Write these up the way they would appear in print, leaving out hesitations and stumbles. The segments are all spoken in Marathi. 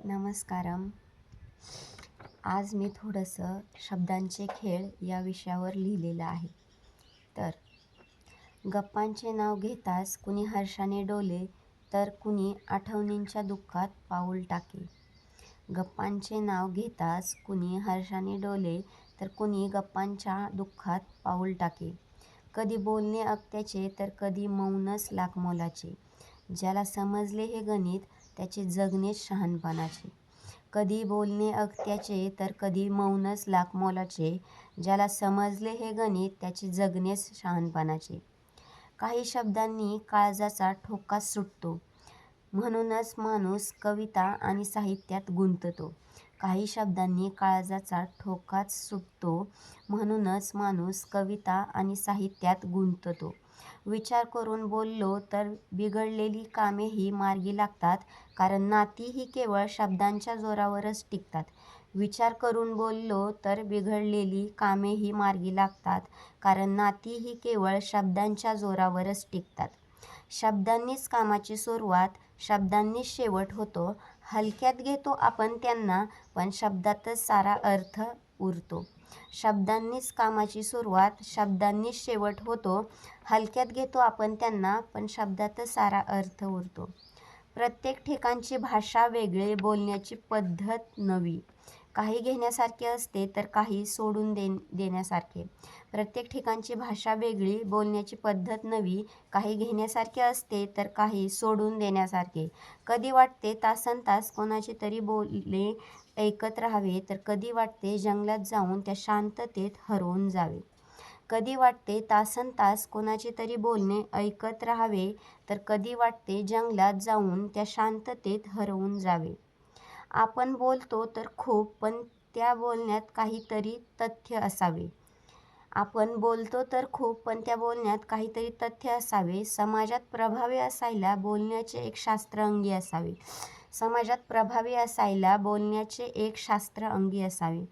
नमस्कारम. आज मी थोडंसं शब्दांचे खेळ या विषयावर लिहिलेलं आहे. तर गप्पांचे नाव घेताच कुणी हर्षाने डोले, तर कुणी आठवणींच्या दुःखात पाऊल टाके. गप्पांचे नाव घेताच कुणी हर्षाने डोले, तर कुणी गप्पांच्या दुःखात पाऊल टाके. कधी बोलणे अगत्याचे, तर कधी मौनच लाख मोलाचे. ज्याला समजले हे गणित, त्याचे जगणेच शहाणपणाचे. कधी बोलणे अगत्याचे, तर कधी मौनच लाख मोलाचे. ज्याला समजले हे गणित, त्याचे जगणेच शहाणपणाचे. काही शब्दांनी काळजाचा ठोका सुटतो, म्हणूनच माणूस कविता आणि साहित्यात गुंततो. काही शब्दांनी काळजाचा ठोकाच सुटतो, म्हणूनच माणूस कविता आणि साहित्यात गुंततो. विचार करून बोललो तर बिघडलेली कामेही मार्गी लागतात, कारण नाती ही केवळ शब्दांच्या जोरावरच टिकतात. विचार करून बोललो तर बिघडलेली कामेही मार्गी लागतात, कारण नाती ही केवळ शब्दांच्या जोरावरच टिकतात. शब्दांनीच कामाची सुरुवात, शब्दांनीच शेवट होतो. हलक्यात घेतो आपण त्यांना, पण शब्दातच सारा अर्थ उरतो. शब्दांनीच कामाची सुरुवात, शब्दांनीच शेवट होतो. हलक्यात घेतो आपण त्यांना, पण शब्दातच सारा अर्थ उरतो. प्रत्येक ठिकाणची भाषा वेगळी, बोलण्याची पद्धत नवी. काही घेण्यासारखे असते, तर काही सोडून देण्यासारखे. प्रत्येक ठिकाणची भाषा वेगळी, बोलण्याची पद्धत नवी. काही घेण्यासारखे असते, तर काही सोडून देण्यासारखे. कधी वाटते तासनतास कोणाचे तरी बोलणे ऐकत राहावे, तर कधी वाटते जंगलात जाऊन त्या शांततेत हरवून जावे. कधी वाटते तासनतास कोणाचे तरी बोलणे ऐकत राहावे, तर कधी वाटते जंगलात जाऊन त्या शांततेत हरवून जावे. आपण बोलतो तर खूप, पण त्या बोलण्यात काहीतरी तथ्य असावे. आपण बोलतो तर खूप, पण त्या बोलण्यात काहीतरी तथ्य असावे. समाजात प्रभावी असायला बोलण्याचे एक शास्त्र अंगी असावे. समाजात प्रभावी असायला बोलण्याचे एक शास्त्र अंगी असावे.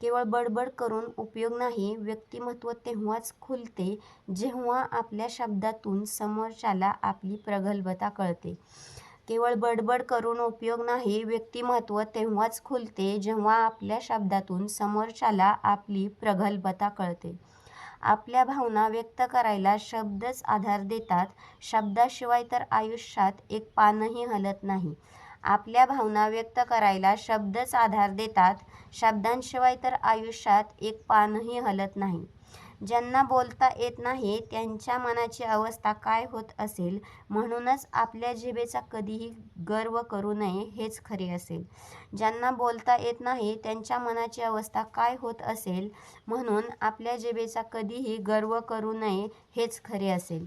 केवळ बडबड करून उपयोग नाही. व्यक्तिमत्व तेव्हाच खुलते, जेव्हा आपल्या शब्दातून समोरच्याला आपली प्रगल्भता कळते. केवळ बडबड करून उपयोग नाही. व्यक्तिमत्व तेव्हाच खुलते, जेव्हा आपल्या शब्दातून समोरच्याला आपली प्रगल्भता कळते. आपल्या भावना व्यक्त करायला शब्दच आधार देतात. शब्दाशिवाय तर आयुष्यात एक पानही हलत नाही. आपल्या भावना व्यक्त करायला शब्दच आधार देतात. शब्दांशिवाय तर आयुष्यात एक पानही हलत नाही. ज्यांना बोलता येत नाही, त्यांच्या मनाची अवस्था काय होत असेल. म्हणूनच आपल्या जिभेचा कधीही गर्व करू नये, हेच खरे असेल. ज्यांना बोलता येत नाही, त्यांच्या मनाची अवस्था काय होत असेल. म्हणून आपल्या जिभेचा कधीही गर्व करू नये, हेच खरे असेल.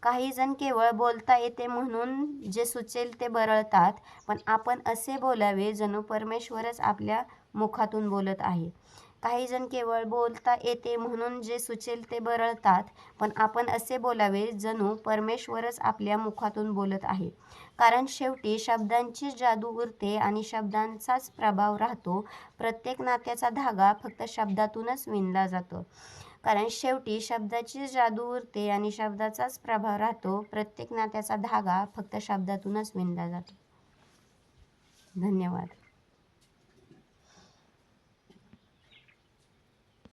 काही जण केवळ बोलता येते म्हणून जे सुचेल ते बरळतात, पण आपण असे बोलावे जणू परमेश्वरच आपल्या मुखातून बोलत आहे. काही जण केवळ बोलता येते म्हणून जे सुचेल ते बरळतात, पण आपण असे बोलावे जणू परमेश्वरच आपल्या मुखातून बोलत आहे. कारण शेवटी शब्दांचीच जादू उरते आणि शब्दांचाच प्रभाव राहतो. प्रत्येक नात्याचा धागा फक्त शब्दातूनच विणला जातो. कारण शेवटी शब्दाचीच जादू उरते आणि शब्दाचाच प्रभाव राहतो. प्रत्येक नात्याचा धागा फक्त शब्दातूनच विणला जातो. धन्यवाद.